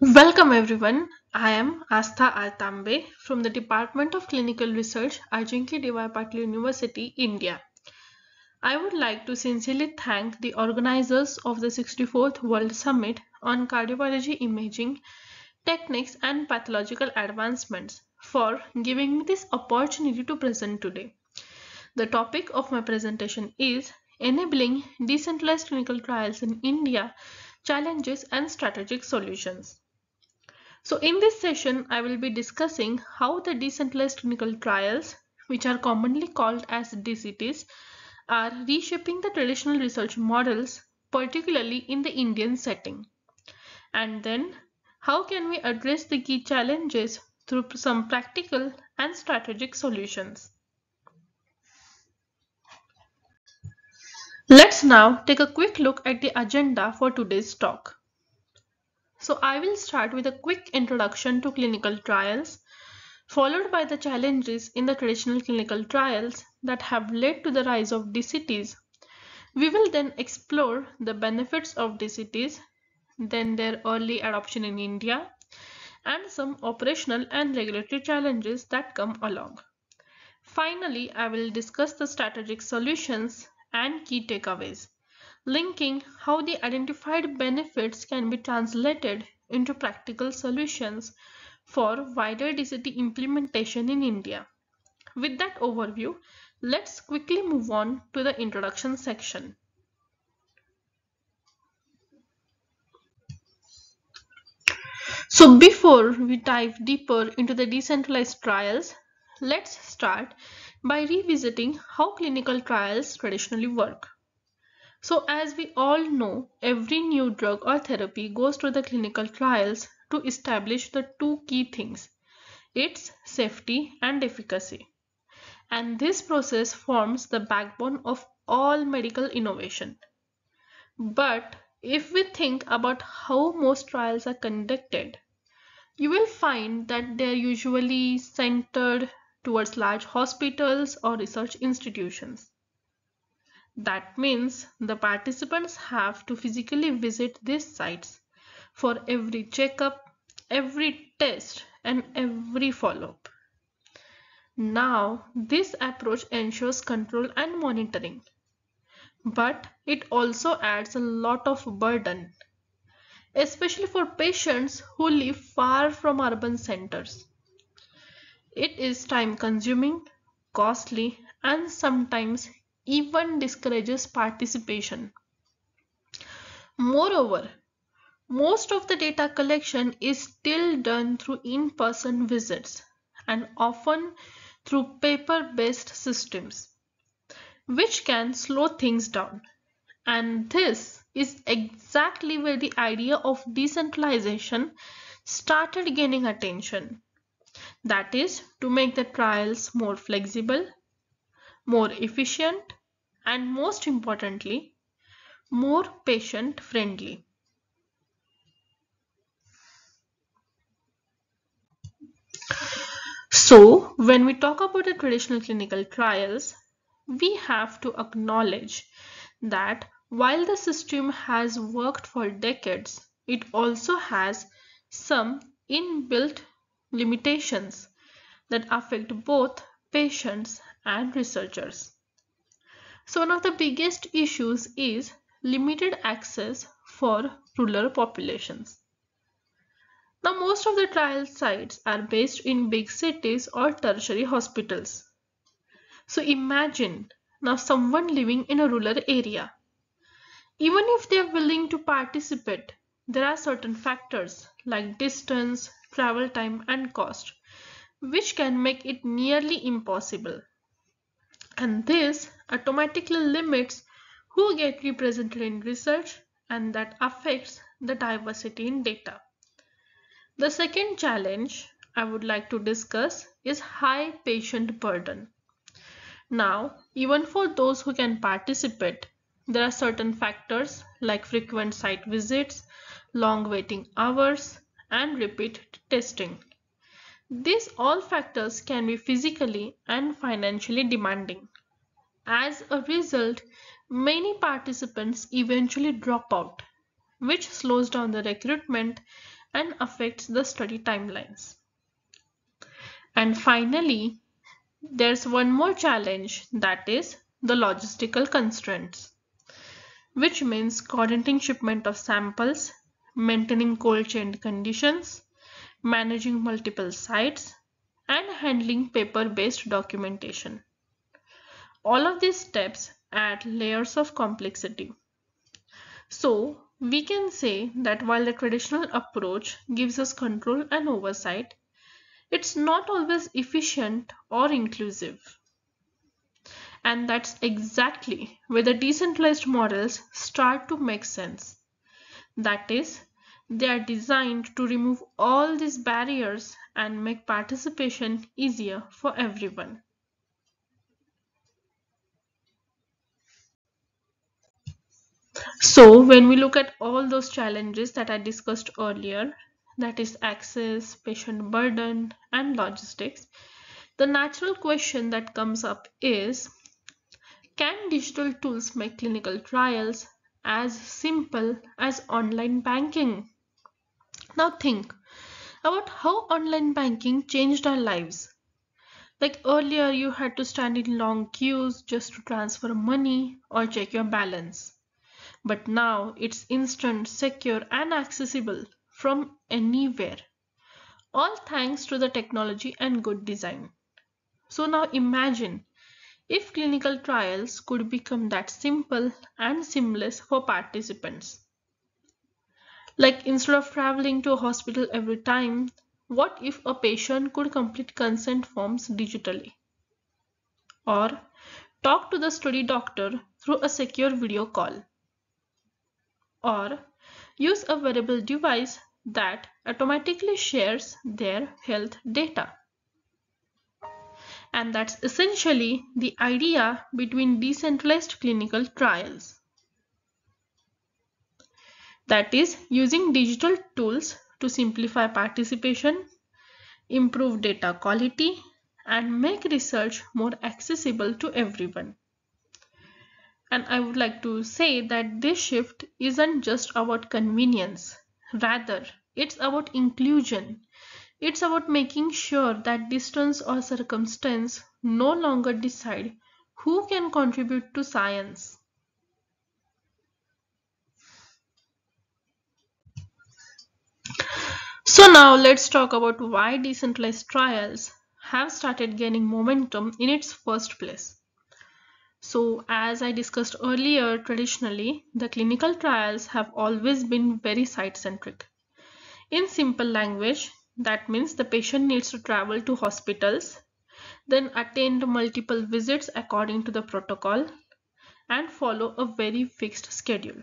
Welcome everyone. I am Astha R. Tambe from the Department of Clinical Research, Ajeenkya D.Y, Patil University, India. I would like to sincerely thank the organizers of the 64th World Summit on Cardiobiology Imaging Techniques and Pathological Advancements for giving me this opportunity to present today. The topic of my presentation is Enabling Decentralized Clinical Trials in India, Challenges and Strategic Solutions. So in this session, I will be discussing how the decentralized clinical trials, which are commonly called as DCTs, are reshaping the traditional research models, particularly in the Indian setting. And then, how can we address the key challenges through some practical and strategic solutions? Let's now take a quick look at the agenda for today's talk. So I will start with a quick introduction to clinical trials, followed by the challenges in the traditional clinical trials that have led to the rise of DCTs. We will then explore the benefits of DCTs, then their early adoption in India, and some operational and regulatory challenges that come along. Finally, I will discuss the strategic solutions and key takeaways, linking how the identified benefits can be translated into practical solutions for wider DCT implementation in India. With that overview, let's quickly move on to the introduction section. So before we dive deeper into the decentralized trials, let's start by revisiting how clinical trials traditionally work. So as we all know, every new drug or therapy goes through the clinical trials to establish the two key things, its safety and efficacy. And this process forms the backbone of all medical innovation. But if we think about how most trials are conducted, you will find that they are usually centered towards large hospitals or research institutions. That means the participants have to physically visit these sites for every checkup, every test, and every follow-up. Now, this approach ensures control and monitoring, but it also adds a lot of burden, especially for patients who live far from urban centers. It is time consuming, costly, and sometimes even discourages participation. Moreover, most of the data collection is still done through in-person visits and often through paper-based systems, which can slow things down. And this is exactly where the idea of decentralization started gaining attention. That is, to make the trials more flexible, more efficient, and most importantly, more patient friendly. So, when we talk about the traditional clinical trials, we have to acknowledge that while the system has worked for decades, it also has some inbuilt limitations that affect both patients and researchers. So one of the biggest issues is limited access for rural populations. Now most of the trial sites are based in big cities or tertiary hospitals. So imagine now someone living in a rural area. Even if they are willing to participate, there are certain factors like distance, travel time, and cost, which can make it nearly impossible. And this automatically limits who get represented in research, and that affects the diversity in data. The second challenge I would like to discuss is high patient burden. Now, even for those who can participate, there are certain factors like frequent site visits, long waiting hours, and repeat testing. These all factors can be physically and financially demanding. As a result, many participants eventually drop out, which slows down the recruitment and affects the study timelines. And finally, there's one more challenge, that is the logistical constraints, which means coordinating shipment of samples, maintaining cold chain conditions, managing multiple sites, and handling paper-based documentation. All of these steps add layers of complexity. So, we can say that while the traditional approach gives us control and oversight, it's not always efficient or inclusive. And that's exactly where the decentralized models start to make sense. That is, they are designed to remove all these barriers and make participation easier for everyone. So, when we look at all those challenges that I discussed earlier, that is access, patient burden, and logistics, the natural question that comes up is, can digital tools make clinical trials as simple as online banking? Now think about how online banking changed our lives. Like earlier, you had to stand in long queues just to transfer money or check your balance. But now it's instant, secure, and accessible from anywhere, all thanks to the technology and good design. So now imagine if clinical trials could become that simple and seamless for participants. Like instead of traveling to a hospital every time, what if a patient could complete consent forms digitally? Or talk to the study doctor through a secure video call? Or use a wearable device that automatically shares their health data? And that's essentially the idea between decentralized clinical trials. That is, using digital tools to simplify participation, improve data quality, and make research more accessible to everyone. And I would like to say that this shift isn't just about convenience, rather, it's about inclusion. It's about making sure that distance or circumstance no longer decide who can contribute to science. So now let's talk about why decentralized trials have started gaining momentum in its first place. So as I discussed earlier, traditionally, the clinical trials have always been very site-centric. In simple language, that means the patient needs to travel to hospitals, then attend multiple visits according to the protocol, and follow a very fixed schedule.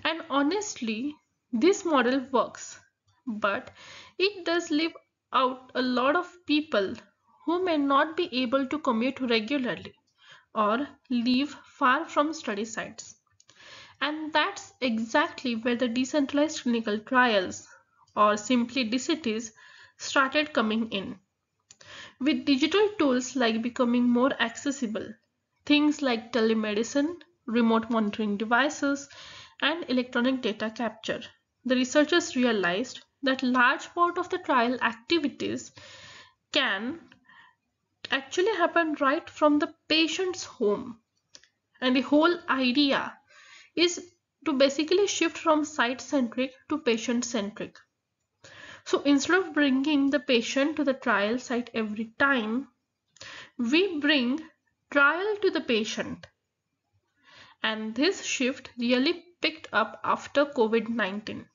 And honestly, this model works, but it does leave out a lot of people who may not be able to commute regularly or live far from study sites. And that's exactly where the decentralized clinical trials, or simply DCTs, started coming in. With digital tools like becoming more accessible, things like telemedicine, remote monitoring devices, and electronic data capture, the researchers realized that large part of the trial activities can actually happen right from the patient's home. And the whole idea is to basically shift from site-centric to patient-centric. So instead of bringing the patient to the trial site every time, we bring trial to the patient. And this shift really picked up after COVID-19,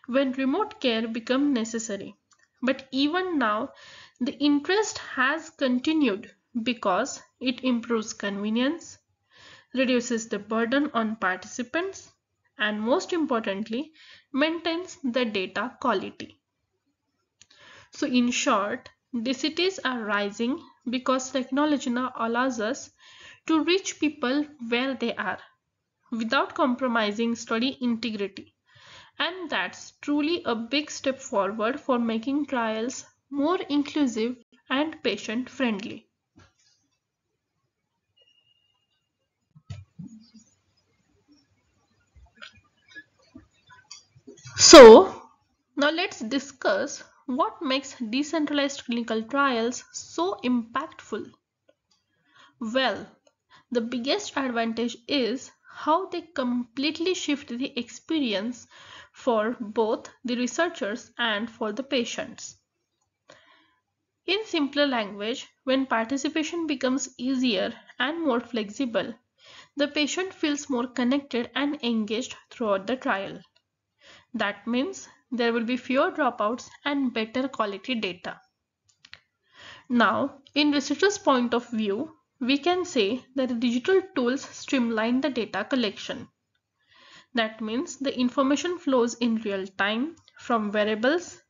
when remote care became necessary. But even now, the interest has continued because it improves convenience, reduces the burden on participants, and most importantly, maintains the data quality. So in short, DCTs are rising because technology now allows us to reach people where they are without compromising study integrity. And that's truly a big step forward for making trials more inclusive and patient friendly. So let's discuss what makes decentralized clinical trials so impactful. Well, the biggest advantage is how they completely shift the experience for both the researchers and for the patients. In simpler language, when participation becomes easier and more flexible, the patient feels more connected and engaged throughout the trial. That means there will be fewer dropouts and better quality data. Now, in researchers' point of view, we can say that the digital tools streamline the data collection. That means the information flows in real time from wearables,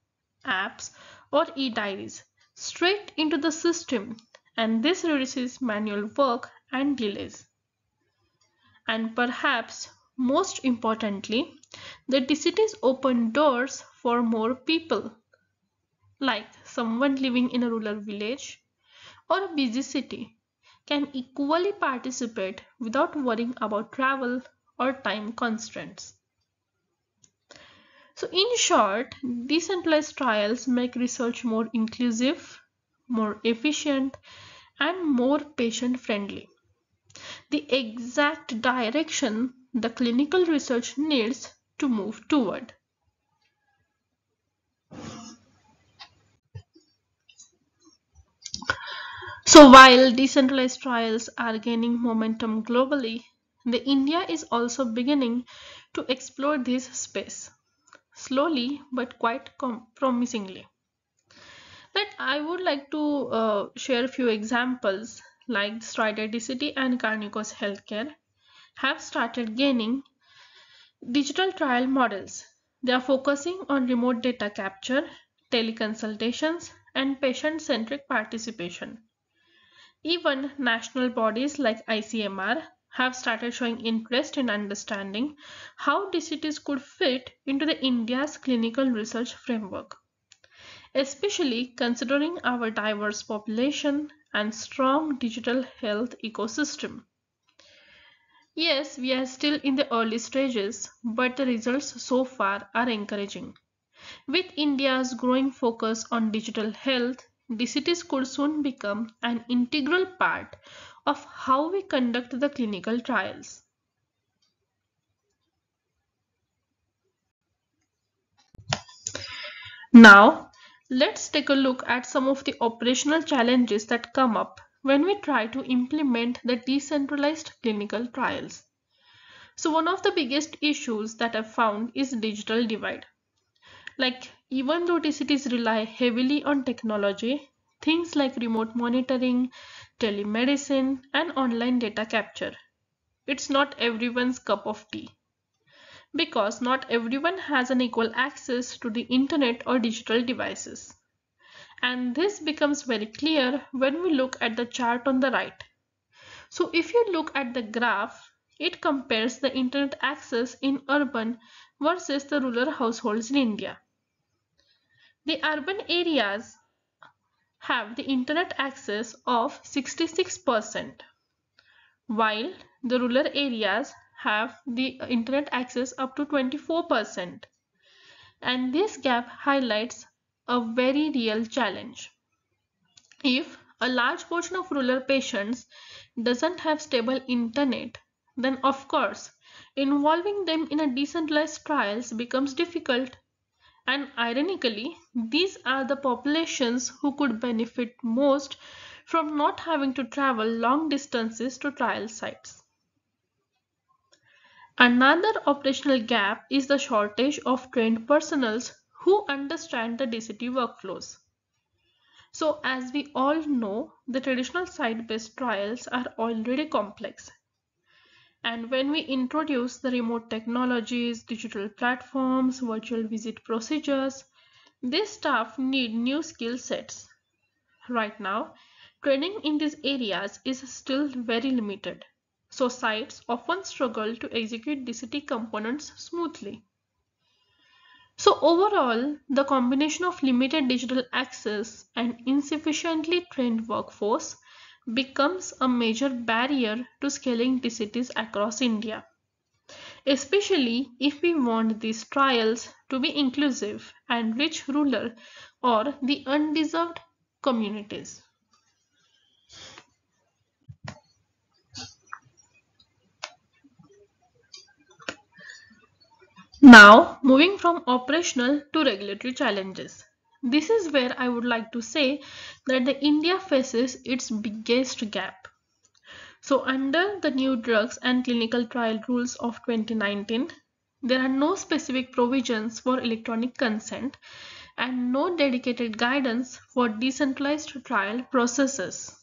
apps, or e-diaries straight into the system, and this reduces manual work and delays. And perhaps most importantly, the DCTs open doors for more people, like someone living in a rural village or a busy city can equally participate without worrying about travel or time constraints. So in short, decentralized trials make research more inclusive, more efficient, and more patient-friendly. The exact direction the clinical research needs to move toward. So while decentralized trials are gaining momentum globally, the India is also beginning to explore this space, slowly but quite promisingly. I would like to share a few examples like Strider DCT and Carnicos Healthcare have started gaining digital trial models. They are focusing on remote data capture, teleconsultations, and patient-centric participation. Even national bodies like ICMR have started showing interest in understanding how DCTs could fit into the India's clinical research framework, especially considering our diverse population and strong digital health ecosystem. Yes, we are still in the early stages, but the results so far are encouraging. With India's growing focus on digital health, DCTs could soon become an integral part of how we conduct the clinical trials. Now, let's take a look at some of the operational challenges that come up when we try to implement the decentralized clinical trials. So one of the biggest issues that I've found is digital divide. Even though DCTs rely heavily on technology, things like remote monitoring, telemedicine, and online data capture, it's not everyone's cup of tea. Because not everyone has an equal access to the internet or digital devices. And this becomes very clear when we look at the chart on the right. So if you look at the graph, it compares the internet access in urban versus the rural households in India. The urban areas have the internet access of 66%, while the rural areas have the internet access up to 24%. And this gap highlights a very real challenge. If a large portion of rural patients doesn't have stable internet, then of course, involving them in a decentralized trials becomes difficult. And ironically, these are the populations who could benefit most from not having to travel long distances to trial sites. Another operational gap is the shortage of trained personnel who understand the DCT workflows. So as we all know, the traditional site-based trials are already complex. And when we introduce the remote technologies, digital platforms, virtual visit procedures, these staff need new skill sets. Right now, training in these areas is still very limited, so sites often struggle to execute DCT components smoothly. So overall, the combination of limited digital access and insufficiently trained workforce becomes a major barrier to scaling DCTs across India. especially if we want these trials to be inclusive and reach rural or the undeserved communities. Now, moving from operational to regulatory challenges. This is where I would like to say that the India faces its biggest gap. So under the new drugs and clinical trial rules of 2019, there are no specific provisions for electronic consent and no dedicated guidance for decentralized trial processes.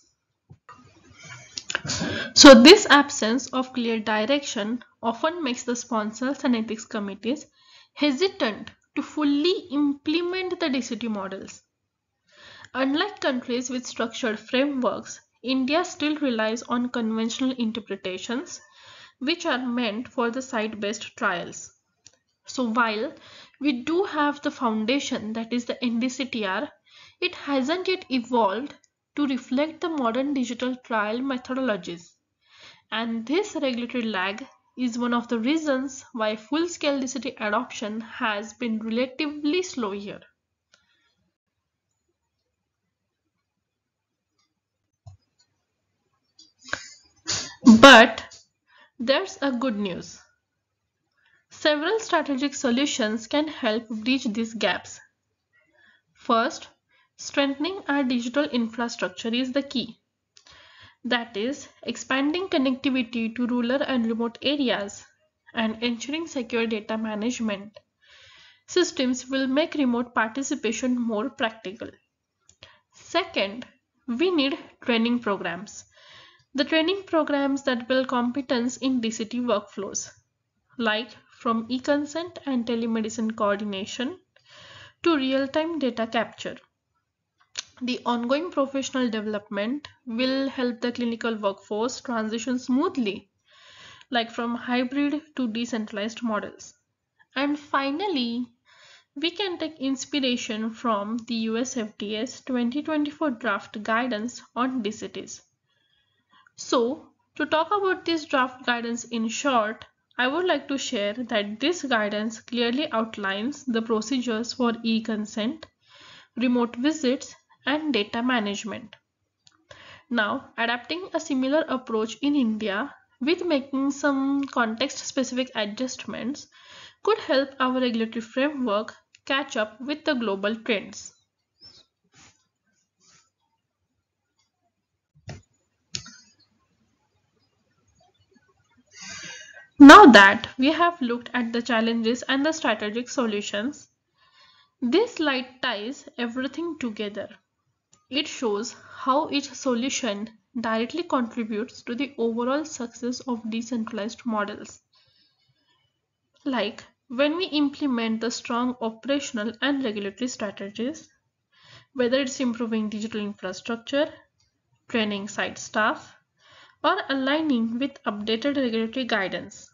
So this absence of clear direction often makes the sponsors and ethics committees hesitant to fully implement the DCT models. Unlike countries with structured frameworks, India still relies on conventional interpretations which are meant for the site-based trials. So while we do have the foundation, that is the NDCTR, it hasn't yet evolved to reflect the modern digital trial methodologies. And this regulatory lag is one of the reasons why full-scale DCT adoption has been relatively slow here. But there's a good news. Several strategic solutions can help bridge these gaps. First, strengthening our digital infrastructure is the key. That is, expanding connectivity to rural and remote areas and ensuring secure data management systems will make remote participation more practical. Second, we need training programs. The training programs that build competence in DCT workflows, like from e-consent and telemedicine coordination to real-time data capture. The ongoing professional development will help the clinical workforce transition smoothly, like from hybrid to decentralized models. And finally, we can take inspiration from the US FDA's 2024 draft guidance on DCTs. So, to talk about this draft guidance in short, I would like to share that this guidance clearly outlines the procedures for e-consent, remote visits, and data management. Now, adapting a similar approach in India with making some context-specific adjustments could help our regulatory framework catch up with the global trends. Now that we have looked at the challenges and the strategic solutions, this slide ties everything together. It shows how each solution directly contributes to the overall success of decentralized models. Like when we implement the strong operational and regulatory strategies, whether it's improving digital infrastructure, training site staff, or aligning with updated regulatory guidance,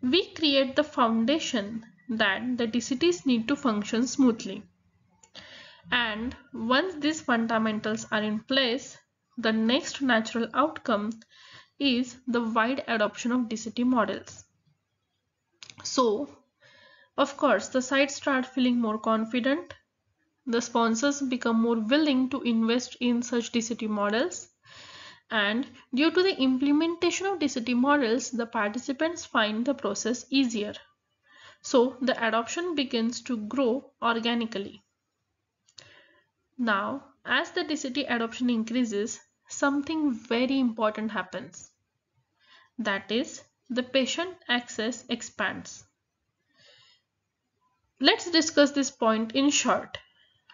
we create the foundation that the DCTs need to function smoothly. And once these fundamentals are in place, the next natural outcome is the wide adoption of DCT models. So, of course, the sites start feeling more confident, the sponsors become more willing to invest in such DCT models, and due to the implementation of DCT models, the participants find the process easier. So, the adoption begins to grow organically. Now, as the DCT adoption increases, something very important happens. That is, the patient access expands. Let's discuss this point in short.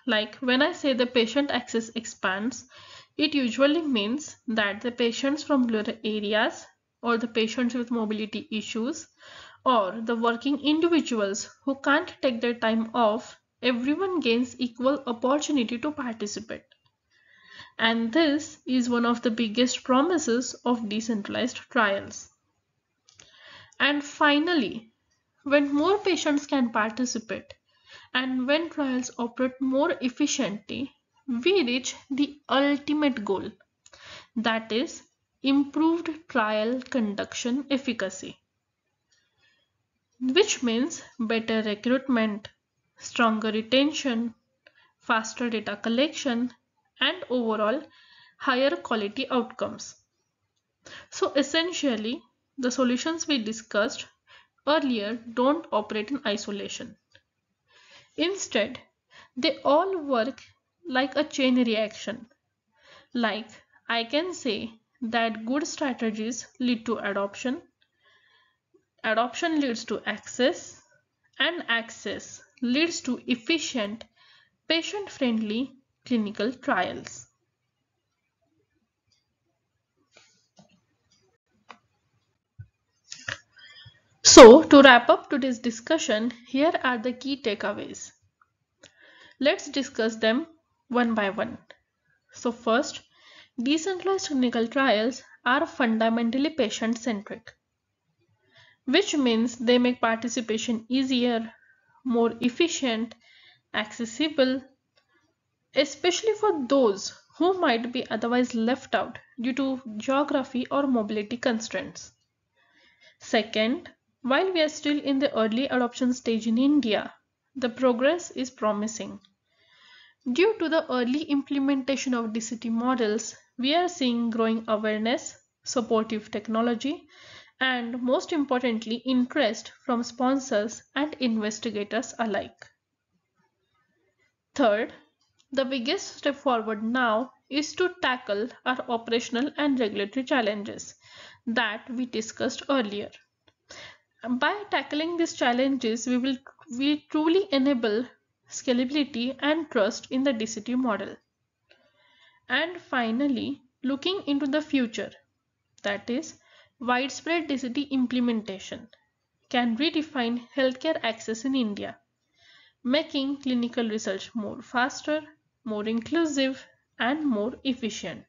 Like when I say the patient access expands, it usually means that the patients from rural areas or the patients with mobility issues or the working individuals who can't take their time off, everyone gains equal opportunity to participate. And this is one of the biggest promises of decentralized trials. And finally, when more patients can participate and when trials operate more efficiently, we reach the ultimate goal, that is, improved trial conduction efficacy. which means better recruitment, stronger retention, faster data collection, and overall higher quality outcomes. So essentially, the solutions we discussed earlier don't operate in isolation. Instead, they all work like a chain reaction. Like I can say that good strategies lead to adoption, adoption leads to access, and access leads to efficient, patient-friendly clinical trials. So, to wrap up today's discussion, here are the key takeaways. Let's discuss them one by one. So first, decentralized clinical trials are fundamentally patient-centric, which means they make participation easier, more efficient, accessible, especially for those who might be otherwise left out due to geography or mobility constraints. Second, while we are still in the early adoption stage in India, the progress is promising. Due to the early implementation of DCT models, we are seeing growing awareness, supportive technology, and most importantly, interest from sponsors and investigators alike. Third, the biggest step forward now is to tackle our operational and regulatory challenges that we discussed earlier. By tackling these challenges, we truly enable scalability and trust in the DCT model. And finally, looking into the future, that is, widespread DCT implementation can redefine healthcare access in India, making clinical research more faster, more inclusive, and more efficient.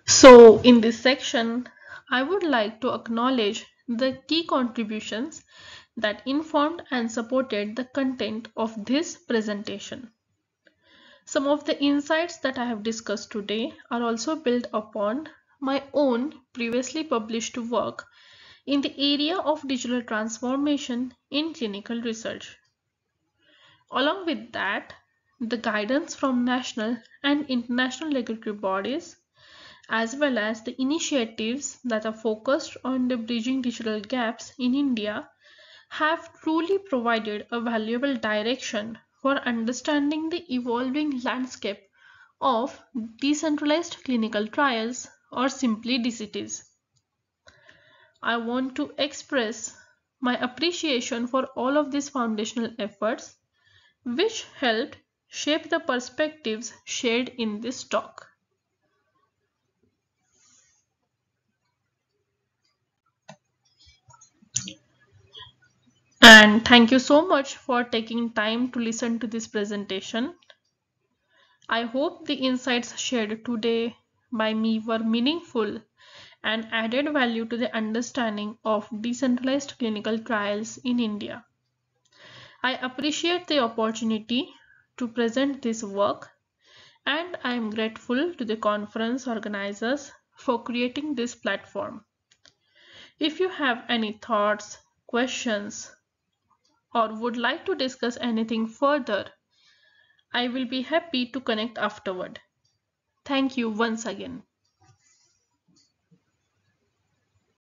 So, in this section, I would like to acknowledge the key contributions that informed and supported the content of this presentation. Some of the insights that I have discussed today are also built upon my own previously published work in the area of digital transformation in clinical research. Along with that, the guidance from national and international regulatory bodies, as well as the initiatives that are focused on the bridging digital gaps in India, have truly provided a valuable direction for understanding the evolving landscape of decentralized clinical trials, or simply DCTs. I want to express my appreciation for all of these foundational efforts, which helped shape the perspectives shared in this talk. And thank you so much for taking time to listen to this presentation. I hope the insights shared today by me were meaningful and added value to the understanding of decentralized clinical trials in India. I appreciate the opportunity to present this work, and I am grateful to the conference organizers for creating this platform. If you have any thoughts, questions, or would like to discuss anything further, I will be happy to connect afterward. Thank you once again.